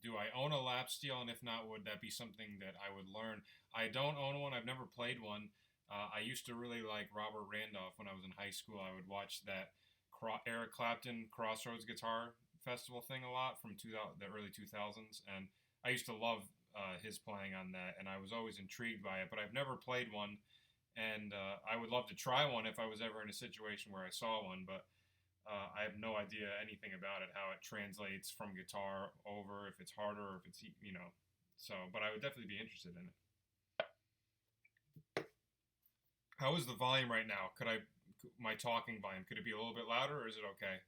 do I own a lap steel, and if not, would that be something that I would learn? I don't own one. I've never played one. I used to really like Robert Randolph when I was in high school. I would watch that Eric Clapton Crossroads Guitar Festival thing a lot from the early 2000s, and I used to love his playing on that, and I was always intrigued by it. But I've never played one, and I would love to try one if I was ever in a situation where I saw one. But I have no idea anything about it, how it translates from guitar over, if it's harder or if it's So, but I would definitely be interested in it. How is the volume right now? My talking volume, could it be a little bit louder or is it okay?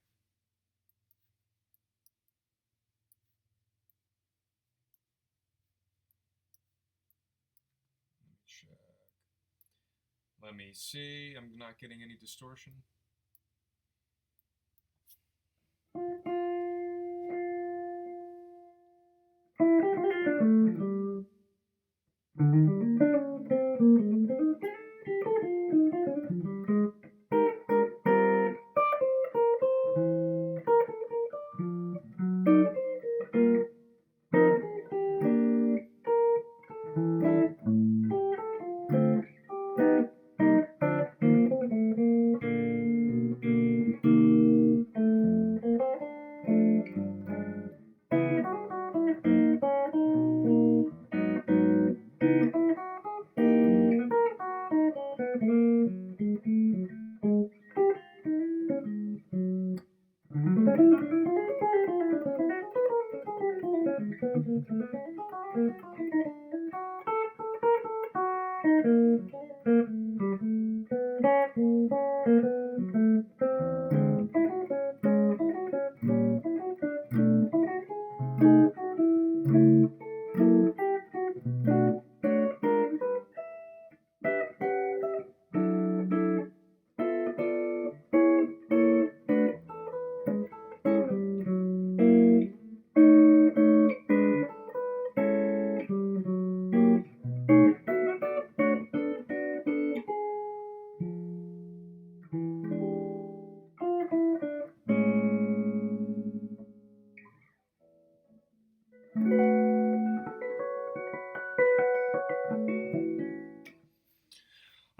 Let me check. Let me see. I'm not getting any distortion.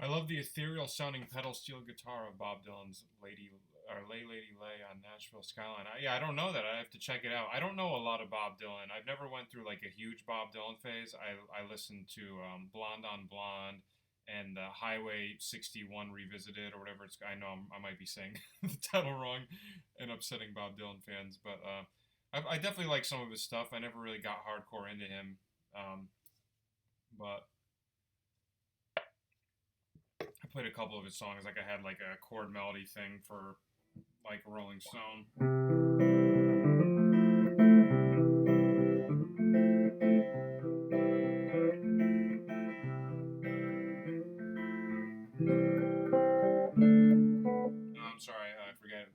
I love the ethereal sounding pedal steel guitar of Bob Dylan's Lay Lady Lay on Nashville Skyline. I don't know that. I have to check it out. I don't know a lot of Bob Dylan. I've never went through like a huge Bob Dylan phase. I listened to Blonde on Blonde and Highway 61 Revisited or whatever it's. I know I might be saying the title wrong and upsetting Bob Dylan fans, but I definitely like some of his stuff. I never really got hardcore into him, but I played a couple of his songs. Like I had like a chord melody thing for like Rolling Stone. Oh, I'm sorry, I forget.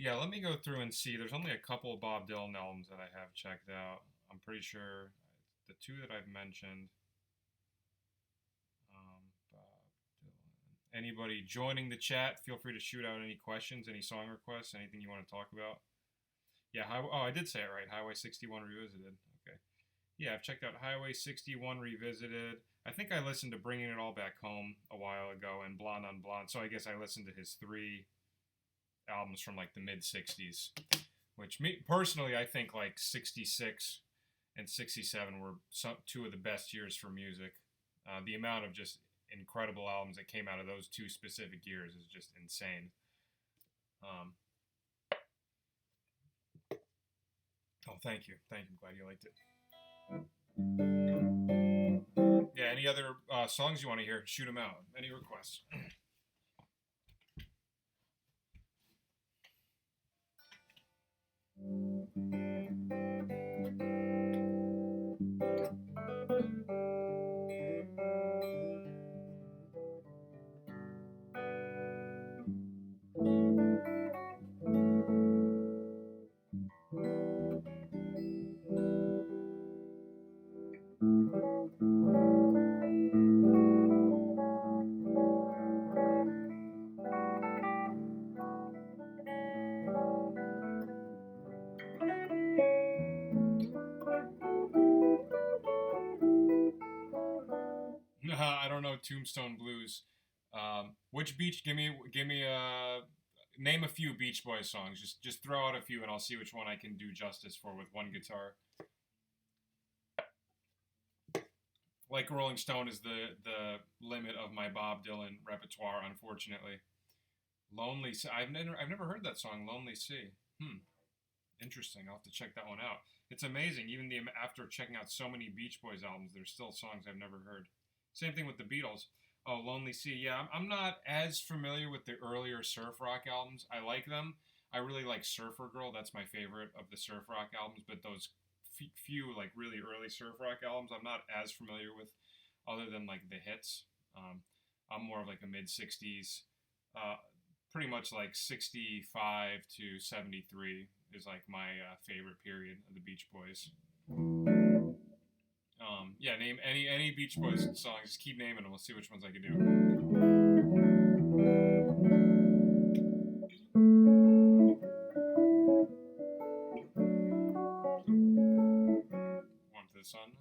Yeah, let me go through and see. There's only a couple of Bob Dylan albums that I have checked out. I'm pretty sure the two that I've mentioned. Bob Dylan. Anybody joining the chat, feel free to shoot out any questions, any song requests, anything you want to talk about. Yeah, I did say it right. Highway 61 Revisited. Okay. Yeah, I've checked out Highway 61 Revisited. I think I listened to Bringing It All Back Home a while ago and Blonde on Blonde. So I guess I listened to his three albums from like the mid 60s, which me personally, I think like 66 and 67 were two of the best years for music. The amount of just incredible albums that came out of those two specific years is just insane. Oh, thank you. Thank you. I'm glad you liked it. Yeah, any other songs you want to hear, shoot them out. Any requests? I don't know Tombstone Blues. Which beach? Give me a name a few Beach Boys songs. Just throw out a few, and I'll see which one I can do justice for with one guitar. Like Rolling Stone is the limit of my Bob Dylan repertoire, unfortunately. Lonely Sea. I've never heard that song, Lonely Sea. Interesting. I'll have to check that one out. It's amazing. Even after checking out so many Beach Boys albums, there's still songs I've never heard. Same thing with the Beatles. Oh, Lonely Sea. Yeah, I'm not as familiar with the earlier surf rock albums. I like them. I really like Surfer Girl. That's my favorite of the surf rock albums. But those few like really early surf rock albums, I'm not as familiar with, other than like the hits. I'm more of like a mid '60s, pretty much like '65 to '73 is like my favorite period of the Beach Boys. Yeah, name any Beach Boys songs. Just keep naming them. We'll see which ones I can do. Warmth of the Sun.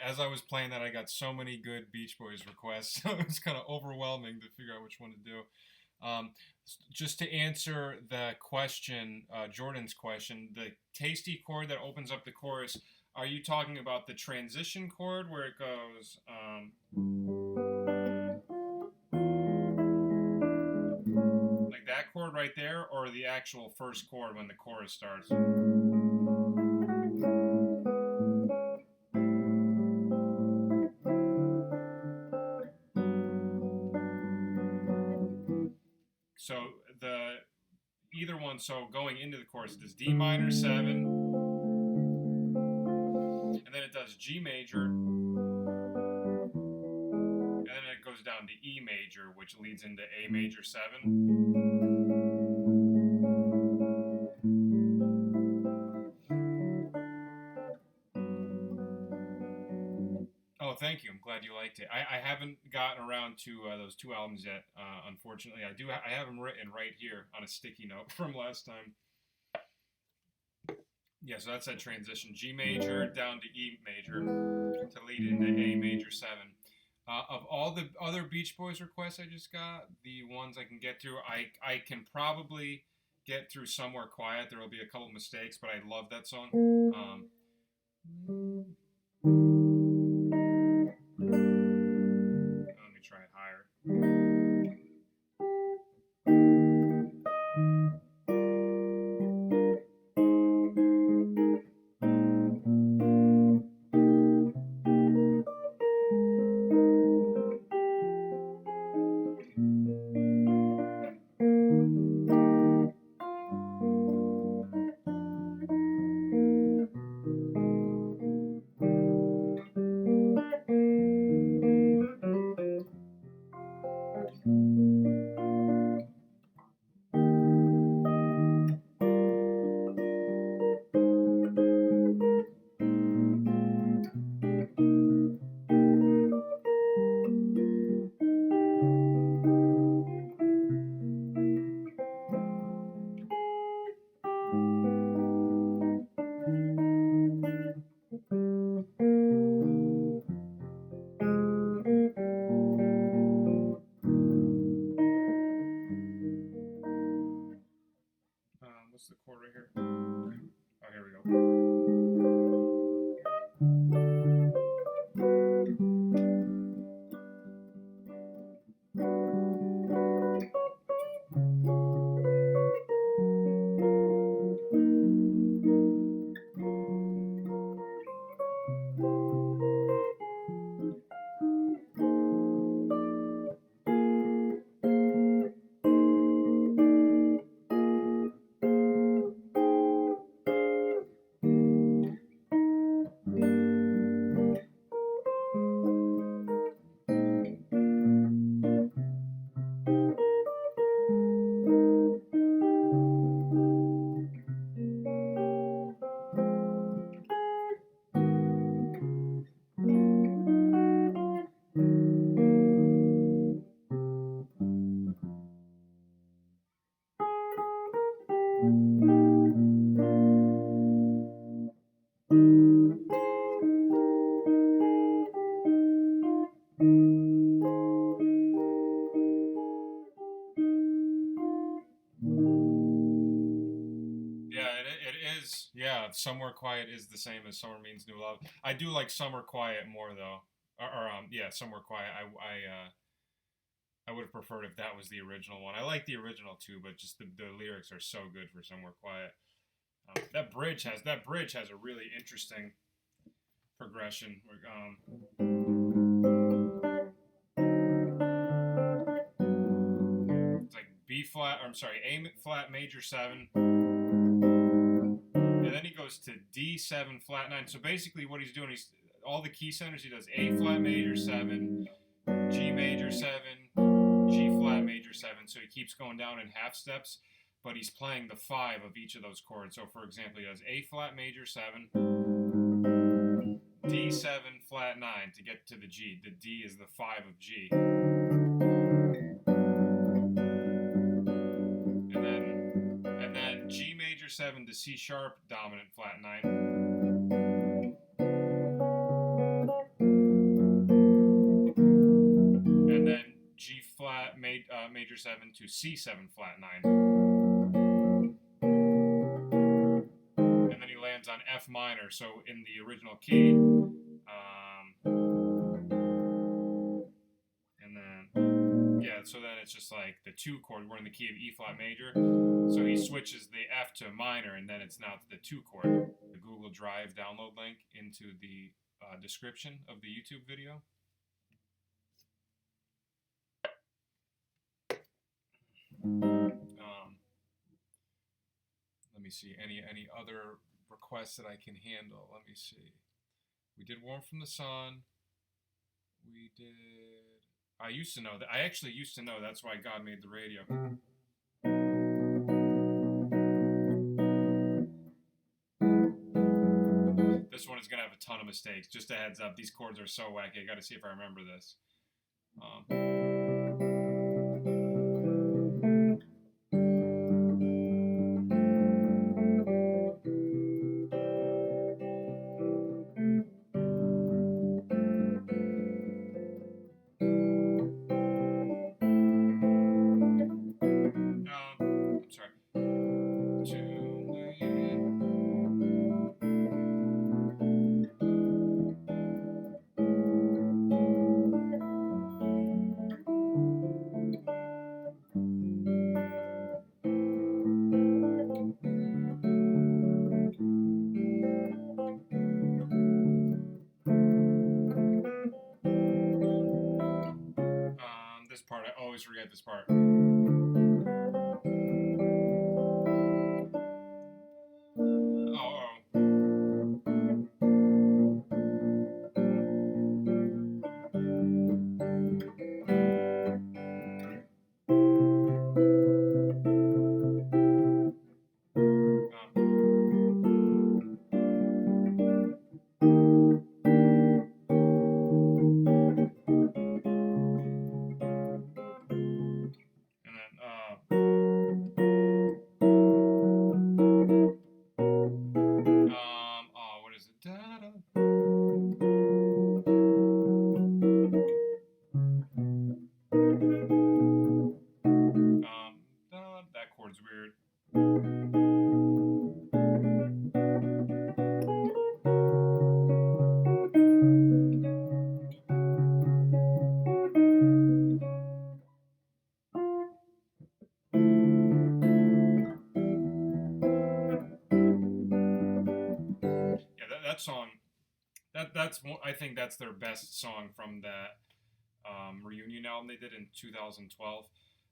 as I was playing that, I got so many good Beach Boys requests, so it was kind of overwhelming to figure out which one to do. Just to answer the question, Jordan's question, the tasty chord that opens up the chorus, are you talking about the transition chord where it goes like that chord right there, or the actual first chord when the chorus starts? So either one, so going into the chorus, it does D minor 7, and then it does G major, and then it goes down to E major, which leads into A major 7. Oh, thank you. I'm glad you liked it. I haven't gotten around to those two albums yet. Unfortunately, I have them written right here on a sticky note from last time. Yeah, so that's that transition: G major down to E major to lead into A major 7. Of all the other Beach Boys requests I just got, the ones I can get through, I can probably get through Somewhere Quiet. There will be a couple mistakes, but I love that song. Let me try it higher. What's the chord right here? Oh, here we go. Yeah, Somewhere Quiet is the same as Summer Means New Love. I do like Summer Quiet more though. Yeah, Somewhere Quiet. I would have preferred if that was the original one. I like the original too, but just the lyrics are so good for Somewhere Quiet. That bridge has a really interesting progression. It's like B flat, or I'm sorry, A flat major 7. And then he goes to D7 flat 9. So basically what he's doing, he's all the key centers, he does A flat major 7, G major 7, G flat major 7. So he keeps going down in half steps, but he's playing the 5 of each of those chords. So for example, he does A flat major 7, D7 flat 9 to get to the G. The D is the 5 of G. And then G major 7 to C sharp dominant flat 9. major 7 to C7 flat 9. And then he lands on F minor, so in the original key. And then, yeah, so then it's just like the 2 chord. We're in the key of E flat major. So he switches the F to minor, and then it's now the 2 chord. The Google Drive download link into the description of the YouTube video. Let me see, any other requests that I can handle. Let me see. We did Warm from the Sun. We did... I used to know that. I actually used to know. That's why God made the radio. This one is going to have a ton of mistakes. Just a heads up. These chords are so wacky. I got to see if I remember this. I'm sorry. This part, I always forget this part. What is it? Da-da. That chord's weird. That song, that's I think that's their best song from that reunion album they did in 2012.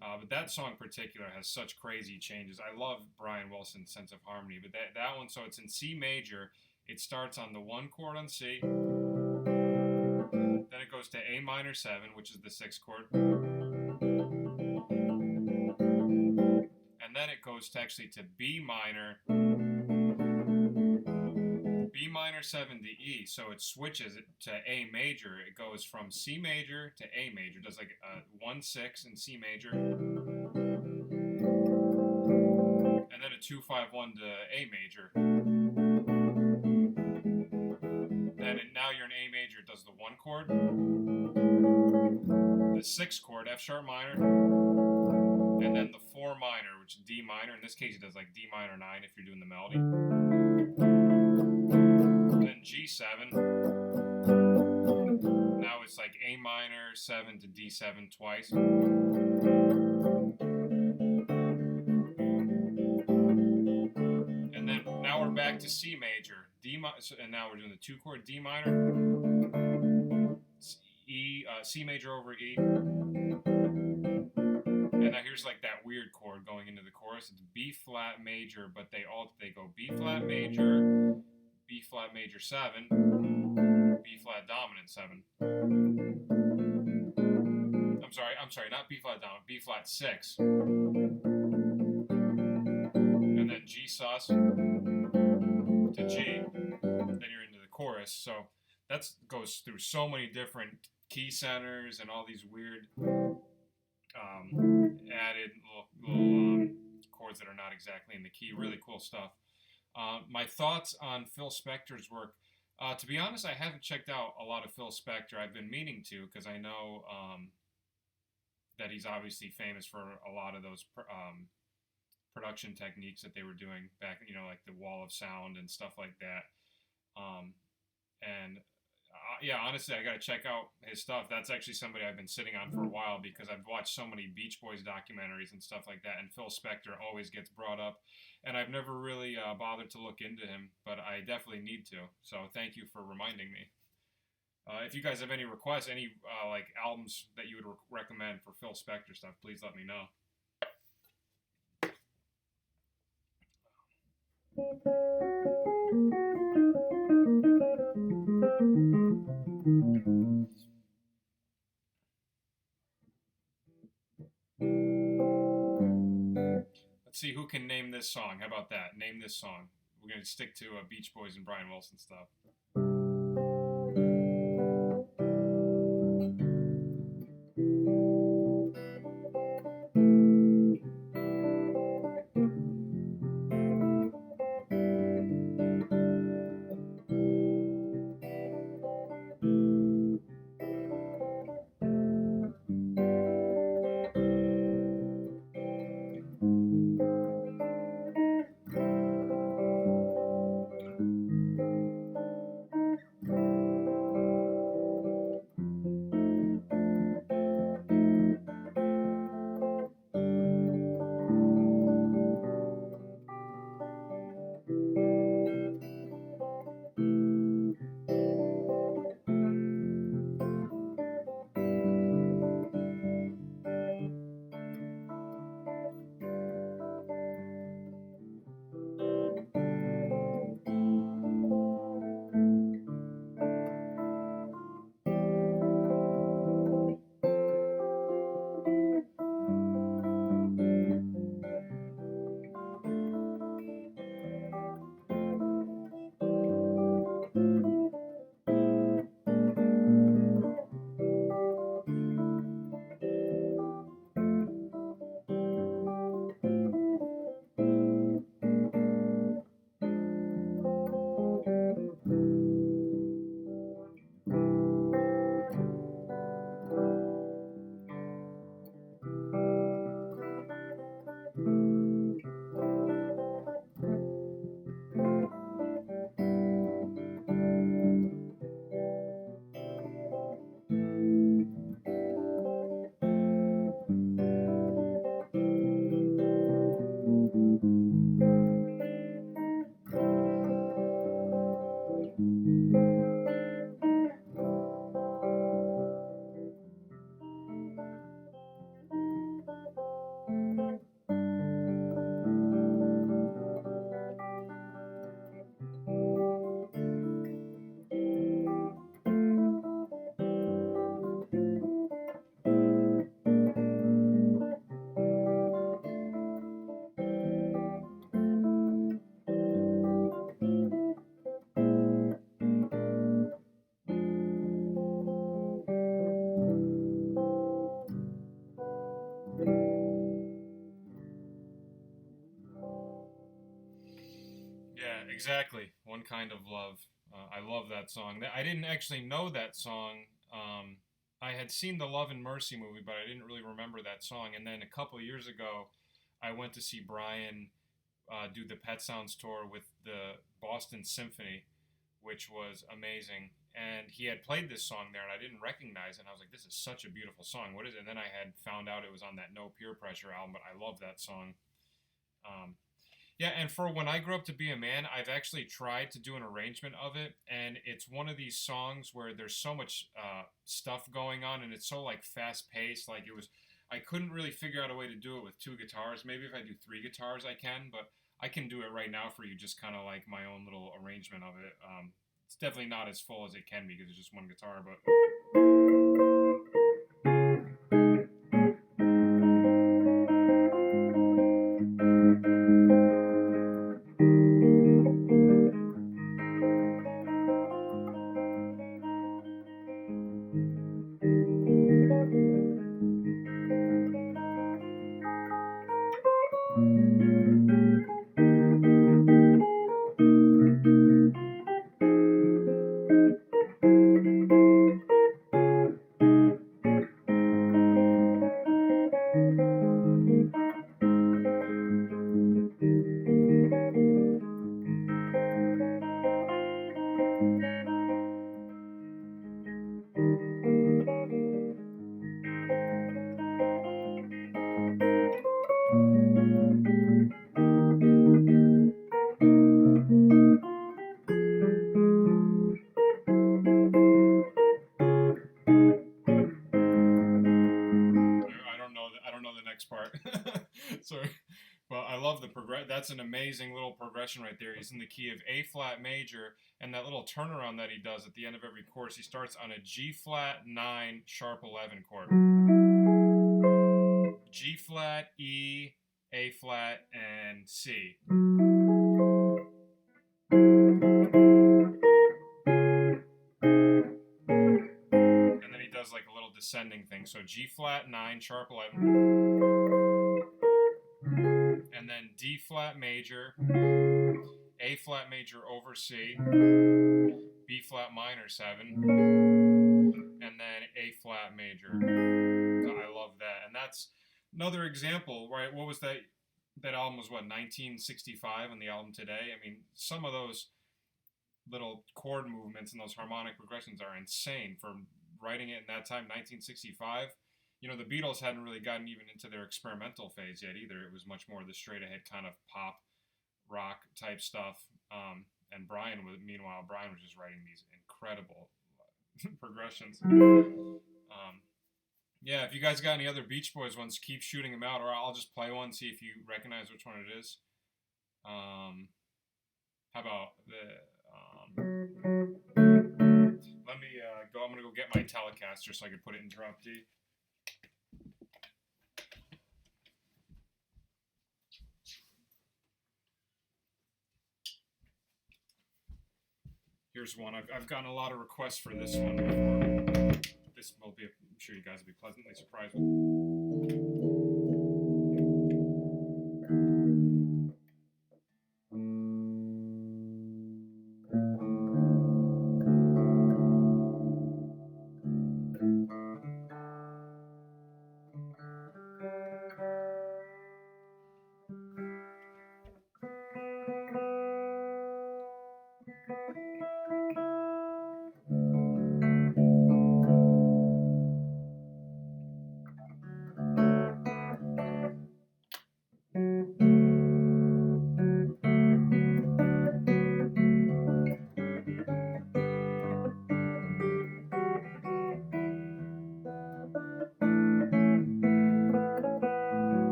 But that song in particular has such crazy changes. I love Brian Wilson's sense of harmony, but that one, so it's in C major. It starts on the 1 chord on C. Then it goes to A minor 7, which is the 6th chord. And then it goes to actually to B minor 7 to E, so it switches it to A major. It goes from C major to A major. It does like a 1-6 in C major, and then a 2-5-1 to A major. Then now you're in A major. It does the 1 chord, the 6th chord, F sharp minor, and then the 4 minor, which is D minor. In this case, it does like D minor 9 if you're doing the melody. Then G7. Now it's like A minor 7 to D7 twice. And then now we're back to C major. And now we're doing the 2 chord D minor, C major over E. And now here's like that weird chord going into the chorus. It's B flat major, but they go B flat major, B flat major 7, B flat dominant 7. I'm sorry, not B flat dominant, B flat 6. And then G sus to G. Then you're into the chorus. So that goes through so many different key centers and all these weird added little chords that are not exactly in the key. Really cool stuff. My thoughts on Phil Spector's work. To be honest, I haven't checked out a lot of Phil Spector. I've been meaning to because I know that he's obviously famous for a lot of those production techniques that they were doing back, like the wall of sound and stuff like that. And yeah, honestly, I got to check out his stuff. That's actually somebody I've been sitting on for a while because I've watched so many Beach Boys documentaries and stuff like that, and Phil Spector always gets brought up, and I've never really bothered to look into him, but I definitely need to. So thank you for reminding me. If you guys have any requests, any like albums that you would recommend for Phil Spector stuff, please let me know. Let's see who can name this song. How about that? Name this song. We're going to stick to Beach Boys and Brian Wilson stuff. Yeah, exactly. One Kind of Love. I love that song. I didn't actually know that song. I had seen the Love and Mercy movie, but I didn't really remember that song. And then a couple years ago, I went to see Brian do the Pet Sounds tour with the Boston Symphony, which was amazing. And he had played this song there, and I didn't recognize it. And I was like, "This is such a beautiful song. What is it?" And then I had found out it was on that No Peer Pressure album. But I love that song. Um, yeah, and for When I Grew Up to Be a Man, I've actually tried to do an arrangement of it, and it's one of these songs where there's so much stuff going on, and it's so like fast paced. Like I couldn't really figure out a way to do it with two guitars. Maybe if I do three guitars, I can, but I can do it right now for you, just kind of like my own little arrangement of it. It's definitely not as full as it can be because it's just one guitar, but. love the That's an amazing little progression right there. He's in the key of A flat major, and that little turnaround that he does at the end of every chorus, he starts on a G flat 9 sharp 11 chord. G flat, E, A flat, and C. And then he does like a little descending thing. So G flat 9 sharp 11. And then D flat major, A flat major over C, B flat minor 7, and then A flat major. I love that. And that's another example, right? What was that? That album was what, 1965 on the album Today? I mean, some of those little chord movements and those harmonic progressions are insane for writing it in that time, 1965. You know, the Beatles hadn't really gotten even into their experimental phase yet either. It was much more the straight ahead kind of pop rock type stuff. And Brian was just writing these incredible progressions. Yeah, if you guys got any other Beach Boys ones, keep shooting them out, or I'll just play one, see if you recognize which one it is. How about the... let me go. I'm going to go get my Telecaster so I can put it in drop D. Here's one. I've gotten a lot of requests for this one before. This will be, I'm sure you guys will be pleasantly surprised with.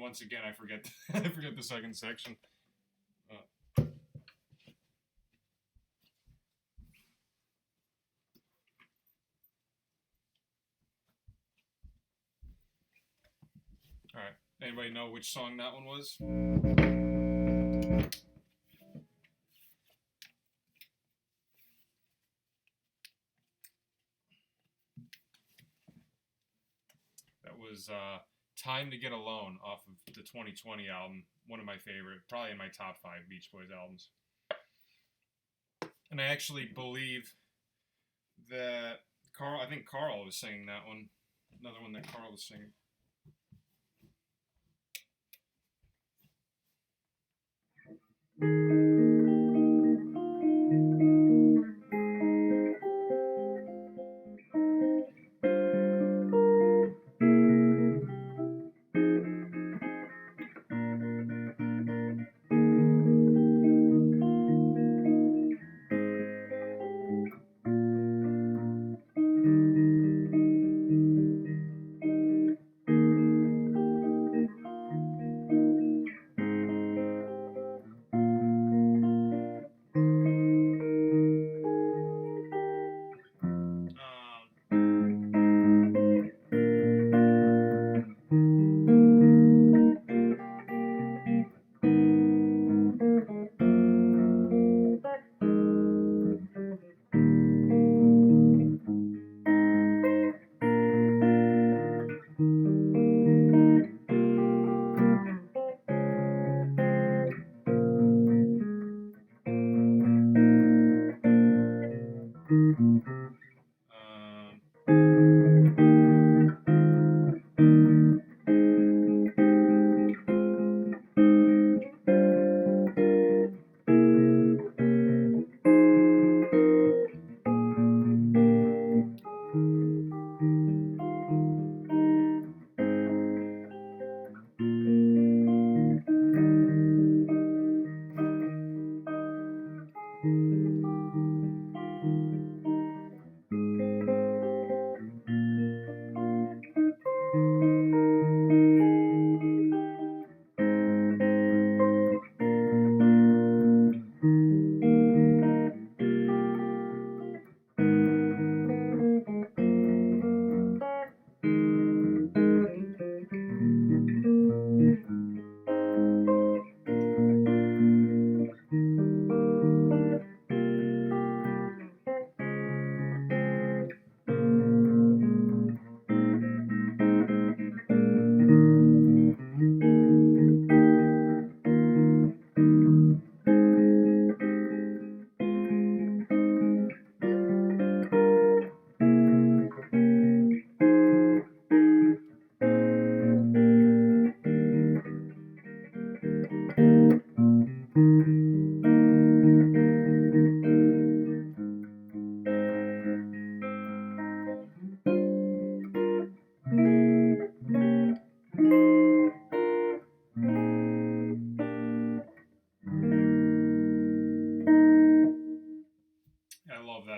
Once again, I forget the second section. All right. Anybody know which song that one was? That was Time to Get Alone off of the 2020 album. One of my favorite, probably in my top 5 Beach Boys albums. And I actually believe that I think Carl was singing that one. Another one that Carl was singing.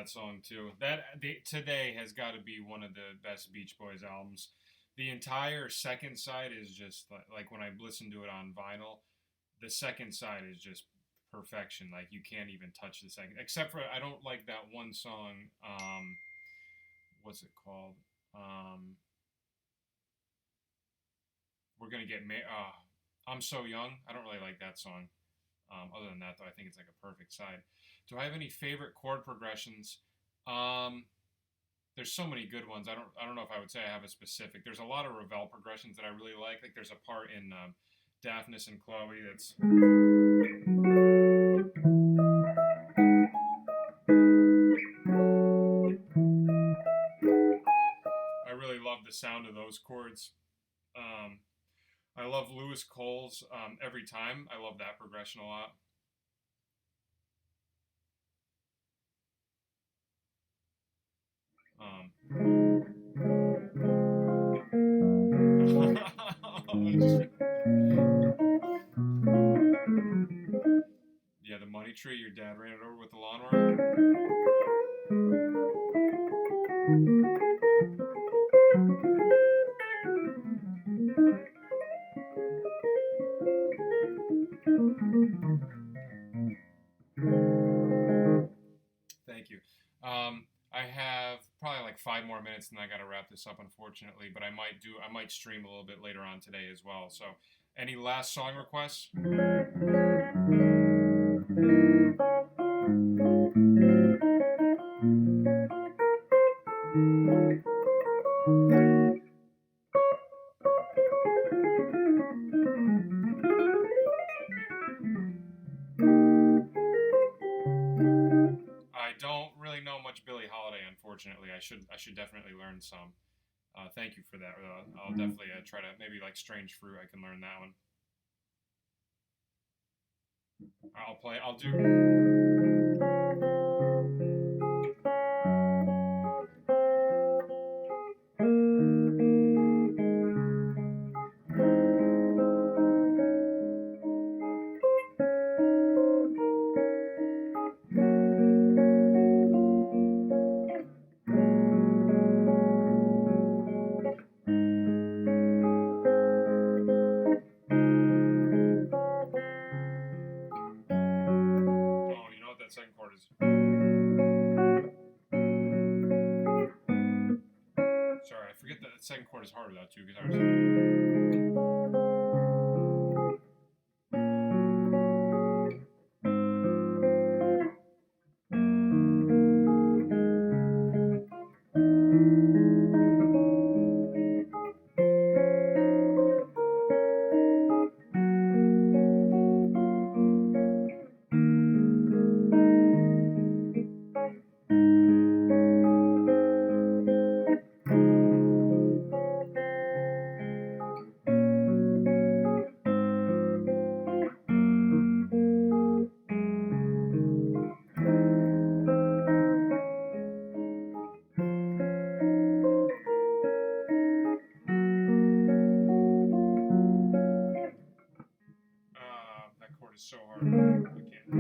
that song too. Today has got to be one of the best Beach Boys albums. The entire second side is just like when I listen to it on vinyl, the second side is just perfection. Like you can't even touch the second, except for I don't like that one song. What's it called? Um, we're gonna get I'm so young. I don't really like that song. Other than that, though, I think it's like a perfect side. Do I have any favorite chord progressions? Um, there's so many good ones. I don't know if I would say I have a specific. There's a lot of Ravel progressions that I really like. Like there's a part in Daphnis and Chloe that's I really love the sound of those chords. Um, I love Lewis Cole's Every Time. I love that progression a lot. Yeah, the money tree. Your dad ran it over with the lawnmower. Thank you. I have probably like 5 more minutes, and I got to wrap this up, unfortunately. But I might stream a little bit later on today as well. So, any last song requests? I don't really know much Billie Holiday, unfortunately. I should definitely learn some. Thank you for that. I'll definitely try to maybe like Strange Fruit. I can learn that one. I'll play. I'll do. Oh, you know what that second chord is? Sorry, I forget that second chord is hard without two guitars. That chord is so hard. I can't.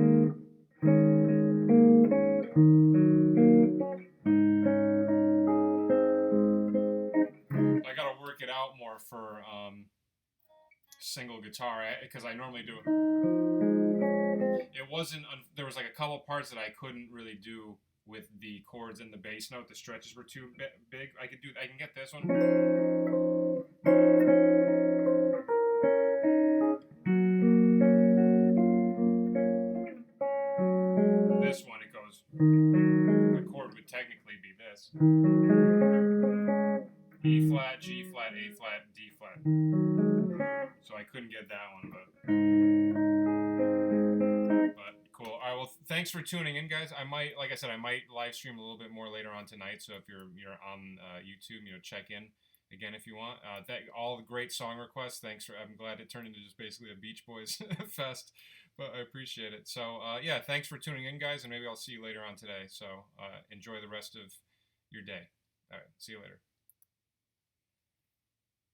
I gotta work it out more for single guitar because I normally do it. It wasn't. There was like a couple parts that I couldn't really do with the chords in the bass note. The stretches were too big. I could do. I can get this one. This one, it goes. The chord would technically be this: E flat, G flat, A flat, D flat. So I couldn't get that one, but cool. All right. Well, thanks for tuning in, guys. I might, like I said, I might live stream a little bit more later on tonight. So if you're on YouTube, check in again if you want. All the great song requests. Thanks for. I'm glad it turned into just basically a Beach Boys fest, but I appreciate it. So yeah, thanks for tuning in, guys, and maybe I'll see you later on today. So enjoy the rest of your day. All right. See you later.